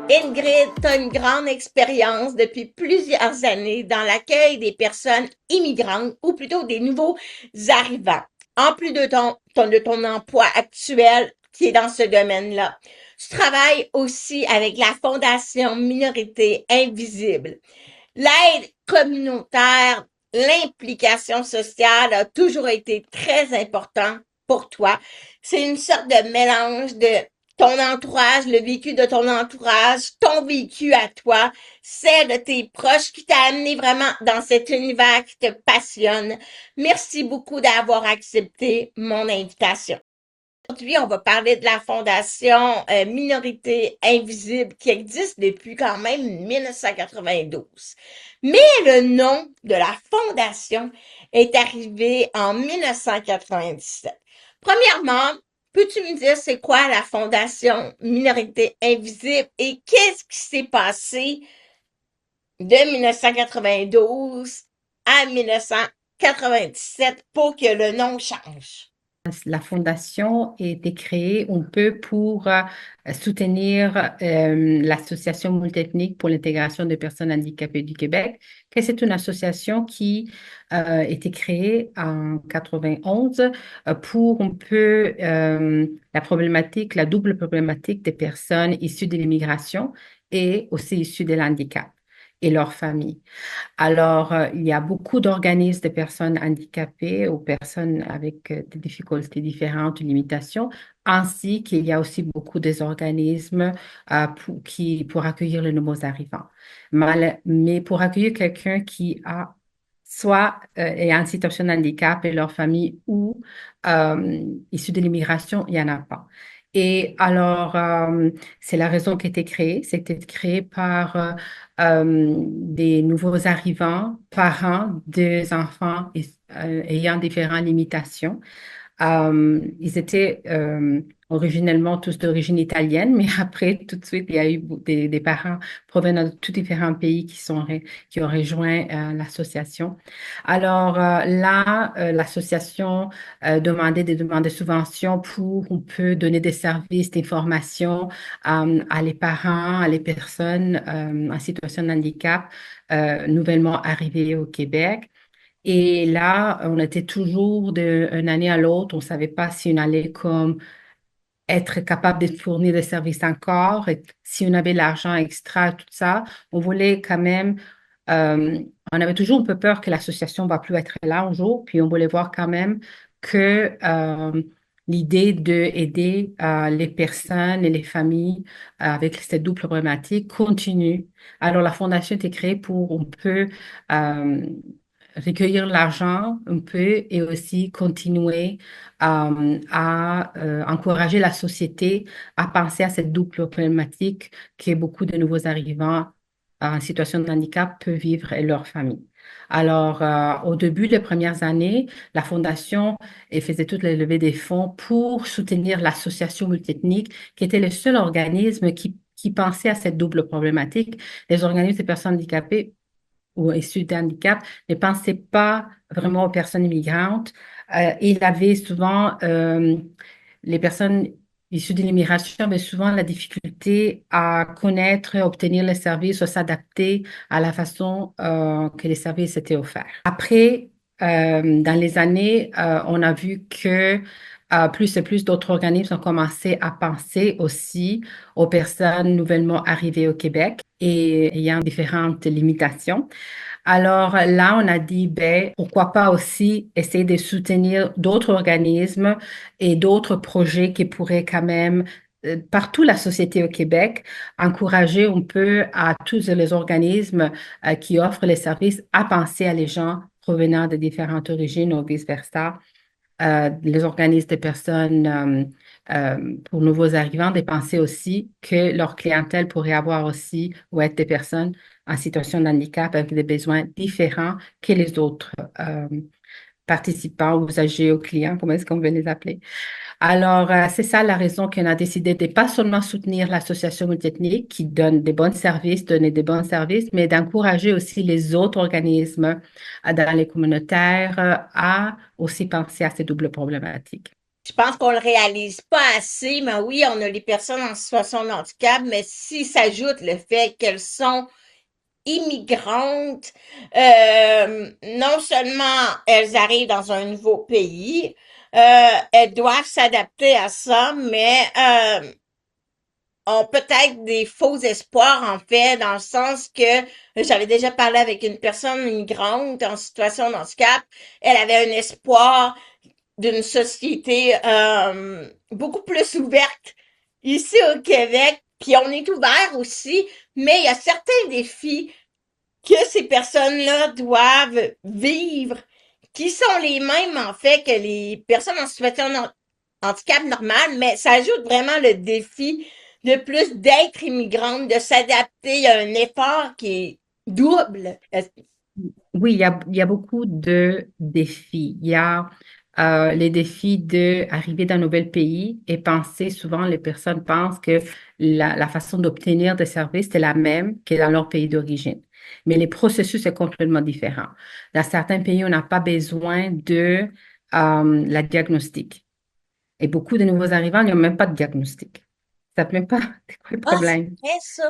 Ingrid, tu as une grande expérience depuis plusieurs années dans l'accueil des personnes immigrantes ou plutôt des nouveaux arrivants. En plus de ton emploi actuel qui est dans ce domaine-là, tu travailles aussi avec la Fondation Minorité Invisible. L'aide communautaire, l'implication sociale a toujours été très important pour toi. C'est une sorte de mélange de ton entourage, le vécu de ton entourage, ton vécu à toi, celle de tes proches qui t'a amené vraiment dans cet univers qui te passionne. Merci beaucoup d'avoir accepté mon invitation. Aujourd'hui, on va parler de la Fondation Minorité Invisible qui existe depuis quand même 1992. Mais le nom de la Fondation est arrivé en 1997. Premièrement, peux-tu me dire c'est quoi la Fondation Minorité Invisible et qu'est-ce qui s'est passé de 1992 à 1997 pour que le nom change? La fondation a été créée un peu pour soutenir l'Association multiethnique pour l'intégration des personnes handicapées du Québec, que c'est une association qui a été créée en 91 pour un peu la problématique, la double problématique des personnes issues de l'immigration et aussi issues de l'handicap et leurs familles. Alors, il y a beaucoup d'organismes de personnes handicapées ou personnes avec des difficultés différentes ou limitations, ainsi qu'il y a aussi beaucoup des organismes pour accueillir les nouveaux arrivants. Mais pour accueillir quelqu'un qui a soit est en situation de handicap et leur famille ou issu de l'immigration, il n'y en a pas. Et alors, c'est la raison qui a été créée. C'était créé par des nouveaux arrivants, parents des enfants ayant différentes limitations. Ils étaient originellement tous d'origine italienne, mais après, tout de suite, il y a eu des parents provenant de tous différents pays qui ont rejoint l'association. Alors là, l'association demandait des demandes de subventions pour on peut donner des services d'information à les parents, à les personnes en situation de handicap nouvellement arrivées au Québec. Et là, on était toujours d'une année à l'autre, on ne savait pas si on allait comme être capable de fournir des services encore, et si on avait l'argent extra, tout ça. On voulait quand même, euh, on avait toujours un peu peur que l'association va plus être là un jour, puis on voulait voir quand même que l'idée d'aider les personnes et les familles avec cette double problématique continue. Alors, la fondation a été créée pour un peu recueillir l'argent un peu et aussi continuer à encourager la société à penser à cette double problématique que beaucoup de nouveaux arrivants en situation de handicap peuvent vivre et leur famille. Alors, au début des premières années, la Fondation faisait toutes les levées des fonds pour soutenir l'association multiethnique, qui était le seul organisme qui pensait à cette double problématique. Les organismes des personnes handicapées ou issus de handicap ne pensaient pas vraiment aux personnes immigrantes. Il avait souvent, les personnes issues de l'immigration avaient souvent la difficulté à connaître, à obtenir les services, à s'adapter à la façon que les services étaient offerts. Après, dans les années, on a vu que plus et plus d'autres organismes ont commencé à penser aussi aux personnes nouvellement arrivées au Québec et ayant différentes limitations. Alors là, on a dit, ben, pourquoi pas aussi essayer de soutenir d'autres organismes et d'autres projets qui pourraient quand même, partout la société au Québec, encourager un peu à tous les organismes qui offrent les services à penser à les gens provenant de différentes origines ou vice-versa, les organismes de personnes pour nouveaux arrivants, de penser aussi que leur clientèle pourrait avoir aussi ou être des personnes en situation de handicap avec des besoins différents que les autres participants, ou usagers ou clients, comment est-ce qu'on veut les appeler. Alors, c'est ça la raison qu'on a décidé de pas seulement soutenir l'association multiethnique qui donne des bons services, donner des bons services, mais d'encourager aussi les autres organismes dans les communautaires à aussi penser à ces doubles problématiques. Je pense qu'on le réalise pas assez, mais oui, on a les personnes en situation de handicap, mais si s'ajoute le fait qu'elles sont immigrantes, non seulement elles arrivent dans un nouveau pays, elles doivent s'adapter à ça, mais ont peut-être des faux espoirs, en fait, dans le sens que j'avais déjà parlé avec une personne immigrante en situation de handicap. Elle avait un espoir d'une société beaucoup plus ouverte ici au Québec. Puis on est ouvert aussi, mais il y a certains défis que ces personnes-là doivent vivre, qui sont les mêmes en fait que les personnes en situation de handicap normal, mais ça ajoute vraiment le défi de plus d'être immigrante, de s'adapter. Il y a un effort qui est double. Oui, il y a beaucoup de défis. Il y a les défis d'arriver dans un nouvel pays et penser, souvent les personnes pensent que la façon d'obtenir des services est la même que dans leur pays d'origine. Mais les processus sont complètement différents. Dans certains pays, on n'a pas besoin de la diagnostic. Et beaucoup de nouveaux arrivants n'ont même pas de diagnostic. Ils ne savent même pas c'est quoi le Ah, c'est problème. vrai ça.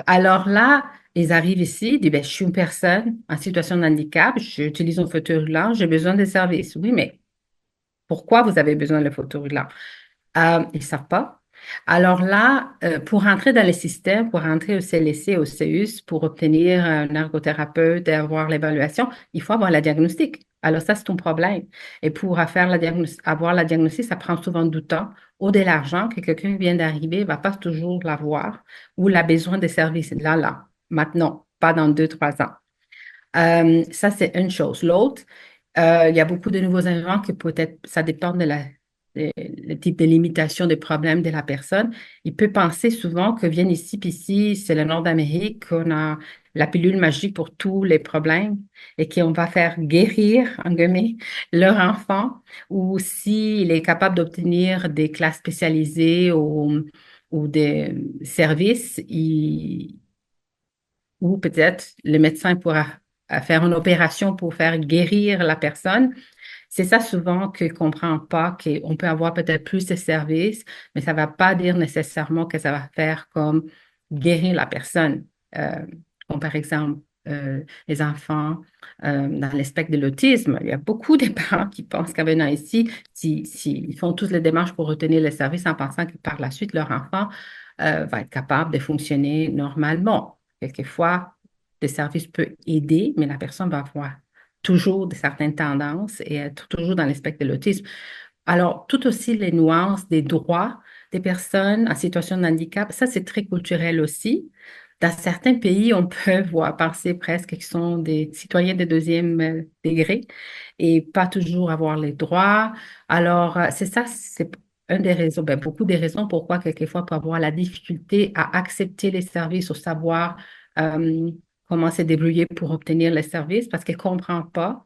Alors là, ils arrivent ici, ils disent, ben, je suis une personne en situation de handicap, j'utilise un fauteuil roulant, j'ai besoin de services. Oui, mais pourquoi vous avez besoin de fauteuil roulant? Ils ne savent pas. Alors là, pour rentrer dans le système, pour rentrer au CLSC, au CEUS, pour obtenir un ergothérapeute et avoir l'évaluation, il faut avoir la diagnostic. Alors ça, c'est ton problème. Et pour faire avoir la diagnostic, ça prend souvent du temps ou de l'argent que quelqu'un vient d'arriver, ne va pas toujours l'avoir ou il a besoin de services là, maintenant, pas dans 2, 3 ans. Ça, c'est une chose. L'autre, il y a beaucoup de nouveaux arrivants que peut-être, ça dépend le type de limitation des problèmes de la personne. Il peut penser souvent que viennent ici, puis ici, c'est le nord d'Amérique, qu'on a la pilule magique pour tous les problèmes et qu'on va faire guérir, en guillemets, leur enfant, ou s'il est capable d'obtenir des classes spécialisées ou des services, ou peut-être le médecin pourra faire une opération pour faire guérir la personne. C'est ça souvent qu'on ne comprend pas, qu'on peut avoir peut-être plus de services, mais ça ne va pas dire nécessairement que ça va faire comme guérir la personne. Comme par exemple, les enfants dans l'aspect de l'autisme. Il y a beaucoup de parents qui pensent qu'en venant ici, ils font toutes les démarches pour retenir les services en pensant que par la suite, leur enfant va être capable de fonctionner normalement. Quelquefois, le service peut aider, mais la personne va avoir toujours de certaines tendances et être toujours dans l'aspect de l'autisme. Alors, tout aussi les nuances des droits des personnes en situation de handicap, ça, c'est très culturel aussi. Dans certains pays, on peut voir penser presque qu'ils sont des citoyens de deuxième degré et pas toujours avoir les droits. Alors, c'est ça, c'est une des raisons, ben, beaucoup des raisons pourquoi quelquefois on peut avoir la difficulté à accepter les services ou savoir euh, comment se débrouiller pour obtenir les services parce qu'elle ne comprend pas.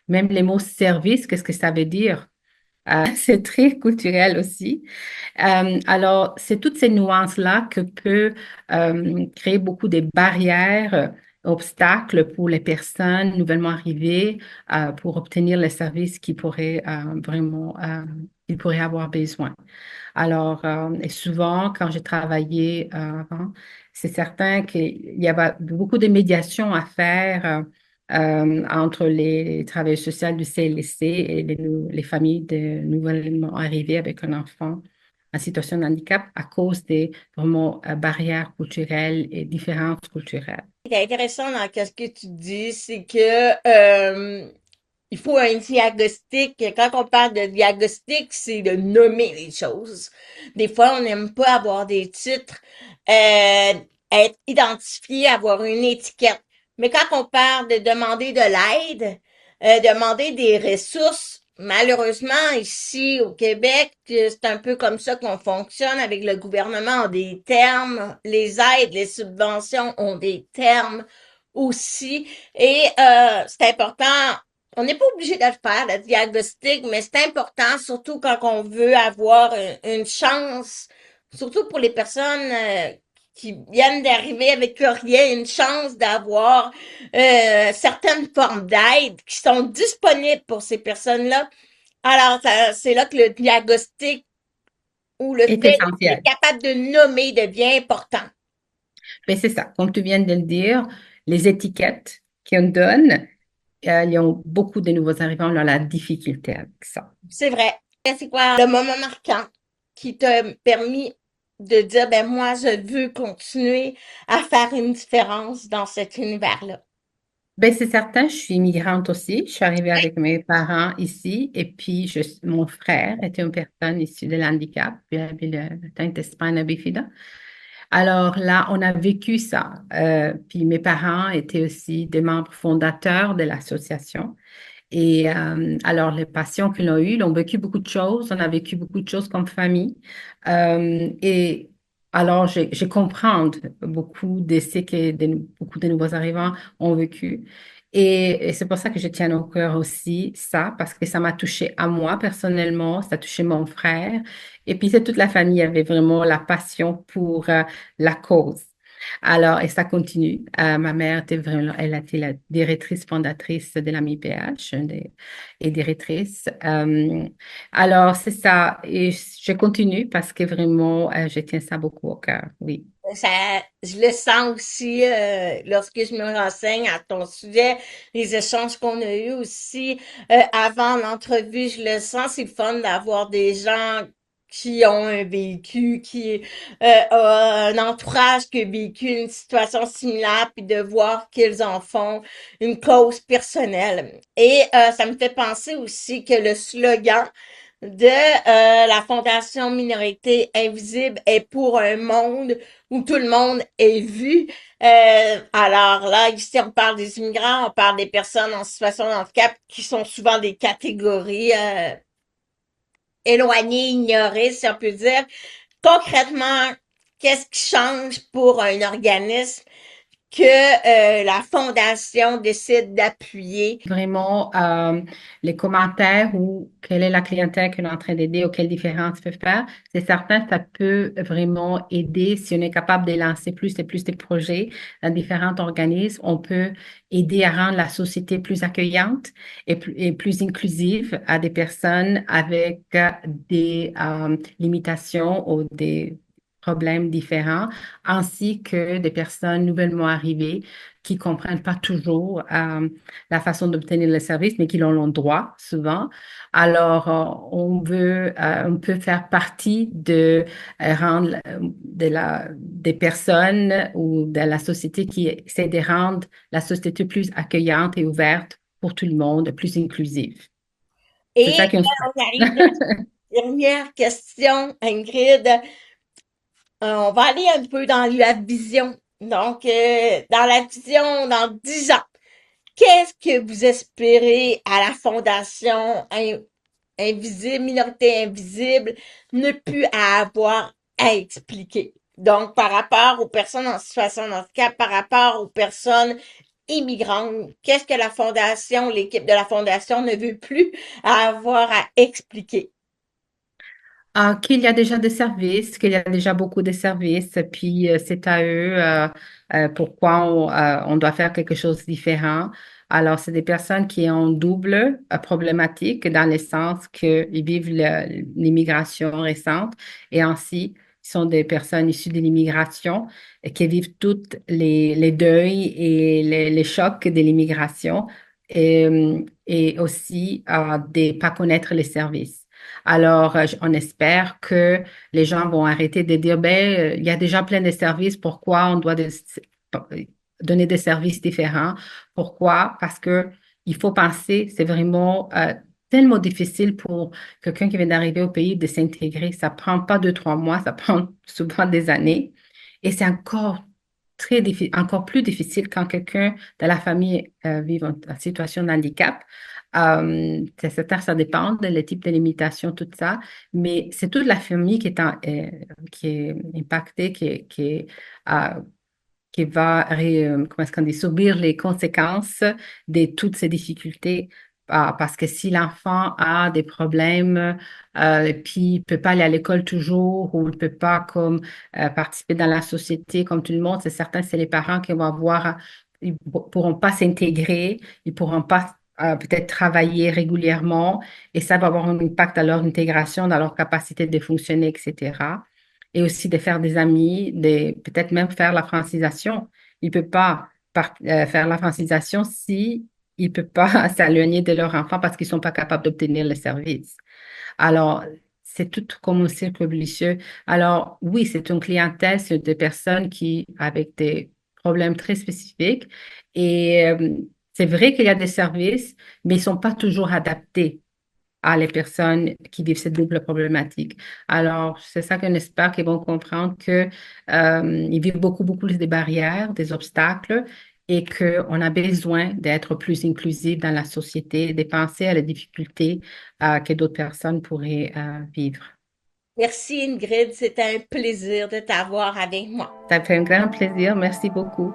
Même les mots service, qu'est-ce que ça veut dire? C'est très culturel aussi. Alors, c'est toutes ces nuances-là que peut créer beaucoup de barrières, obstacles pour les personnes nouvellement arrivées pour obtenir les services qu'ils pourraient vraiment ils pourraient avoir besoin. Alors, et souvent, quand j'ai travaillé avant, c'est certain qu'il y avait beaucoup de médiation à faire entre les travailleurs sociaux du CLSC et les familles de nouvellement arrivées avec un enfant en situation de handicap à cause des vraiment barrières culturelles et différences culturelles. Ce qui est intéressant dans ce que tu dis, c'est que il faut un diagnostic. Quand on parle de diagnostic, c'est de nommer les choses. Des fois, on n'aime pas avoir des titres, être identifié, avoir une étiquette. Mais quand on parle de demander de l'aide, demander des ressources, malheureusement, ici au Québec, c'est un peu comme ça qu'on fonctionne avec le gouvernement. On a des termes, les aides, les subventions ont des termes aussi. Et c'est important, on n'est pas obligé de le faire, le diagnostic, mais c'est important, surtout quand on veut avoir une chance, surtout pour les personnes qui viennent d'arriver avec rien, une chance d'avoir certaines formes d'aide qui sont disponibles pour ces personnes-là. Alors, c'est là que le diagnostic ou le est fait d'être essentiel. capable de nommer devient important. Mais c'est ça, comme tu viens de le dire, les étiquettes qu'on donne, ils ont beaucoup de nouveaux arrivants, ont la difficulté avec ça. C'est vrai. C'est quoi le moment marquant qui t'a permis de dire, ben moi, je veux continuer à faire une différence dans cet univers-là? Ben, c'est certain, je suis immigrante aussi. Je suis arrivée avec mes parents ici et puis mon frère était une personne issue de l'handicap, puis il avait le teinte spina bifida. Alors là, on a vécu ça. Puis mes parents étaient aussi des membres fondateurs de l'association. Et alors, les patients qu'ils ont eus, ils ont vécu beaucoup de choses. On a vécu beaucoup de choses comme famille. Et alors, je comprends beaucoup de ce que beaucoup de nouveaux arrivants ont vécu. Et c'est pour ça que je tiens au cœur aussi ça, parce que ça m'a touché à moi personnellement, ça a touché mon frère. Et puis, c'est toute la famille avait vraiment la passion pour la cause. Alors, et ça continue. Ma mère était vraiment, elle a été la directrice fondatrice de la MIPH et directrice. Alors, c'est ça. Et je continue parce que vraiment, je tiens ça beaucoup au cœur. Oui. Ça, je le sens aussi lorsque je me renseigne à ton sujet, les échanges qu'on a eus aussi avant l'entrevue, je le sens, c'est le fun d'avoir des gens qui ont un vécu, qui a un entourage qui a vécu une situation similaire, puis de voir qu'ils en font une cause personnelle. Et ça me fait penser aussi que le slogan de la Fondation Minorité Invisible est pour un monde où tout le monde est vu. Alors là, ici, on parle des immigrants, on parle des personnes en situation de handicap qui sont souvent des catégories éloignées, ignorées, si on peut dire. Concrètement, qu'est-ce qui change pour un organisme que la Fondation décide d'appuyer? Vraiment, les commentaires ou quelle est la clientèle qu'on est en train d'aider ou quelle différence peut faire, c'est certain, ça peut vraiment aider si on est capable de lancer plus et plus de projets dans différents organismes. On peut aider à rendre la société plus accueillante et plus inclusive à des personnes avec des limitations ou des problèmes différents, ainsi que des personnes nouvellement arrivées qui comprennent pas toujours la façon d'obtenir le service, mais qui en ont le droit souvent. Alors, on peut faire partie de rendre des personnes ou de la société qui essaie de rendre la société plus accueillante et ouverte pour tout le monde, plus inclusive. C'est Et ça qu'on on arrive à souhaite. la dernière question, Ingrid. On va aller un peu dans la vision. Donc, dans la vision, dans 10 ans, qu'est-ce que vous espérez à la Fondation Invisible, Minorité Invisible, ne plus à avoir à expliquer? Donc, par rapport aux personnes en situation de handicap, par rapport aux personnes immigrantes, qu'est-ce que la Fondation, l'équipe de la Fondation ne veut plus avoir à expliquer? Qu'il y a déjà des services, qu'il y a déjà beaucoup de services, puis c'est à eux pourquoi on doit faire quelque chose de différent. Alors, c'est des personnes qui ont double problématique dans le sens qu'ils vivent l'immigration récente et ainsi, ils sont des personnes issues de l'immigration et qui vivent toutes les deuils et les chocs de l'immigration et aussi de ne pas connaître les services. Alors, on espère que les gens vont arrêter de dire, ben, il y a déjà plein de services, pourquoi on doit donner des services différents? Pourquoi? Parce que il faut penser, c'est vraiment tellement difficile pour quelqu'un qui vient d'arriver au pays de s'intégrer. Ça prend pas 2, 3 mois, ça prend souvent des années. Et c'est encore très difficile, encore plus difficile quand quelqu'un de la famille vit en situation de handicap. C'est certain, ça dépend de le type de limitation, tout ça, mais c'est toute la famille qui est impactée, euh, qui va, comment est-ce qu'on dit, subir les conséquences de toutes ces difficultés. Parce que si l'enfant a des problèmes, et puis il peut pas aller à l'école toujours ou il peut pas comme participer dans la société comme tout le monde, c'est certain, c'est les parents qui vont avoir, ils pourront pas s'intégrer, ils pourront pas peut-être travailler régulièrement et ça va avoir un impact à leur intégration, dans leur capacité de fonctionner, etc. Et aussi de faire des amis, peut-être même faire la francisation. Il ne peut pas faire la francisation si il ne peut pas s'éloigner de leur enfant parce qu'ils ne sont pas capables d'obtenir le service. Alors, c'est tout comme un cercle vicieux. Alors, oui, c'est une clientèle, c'est des personnes qui, avec des problèmes très spécifiques. Et c'est vrai qu'il y a des services, mais ils ne sont pas toujours adaptés à les personnes qui vivent cette double problématique. Alors, c'est ça qu'on espère qu'ils vont comprendre que ils vivent beaucoup, beaucoup des barrières, des obstacles et qu'on a besoin d'être plus inclusif dans la société, de penser à les difficultés que d'autres personnes pourraient vivre. Merci Ingrid, c'était un plaisir de t'avoir avec moi. Ça fait un grand plaisir. Merci beaucoup.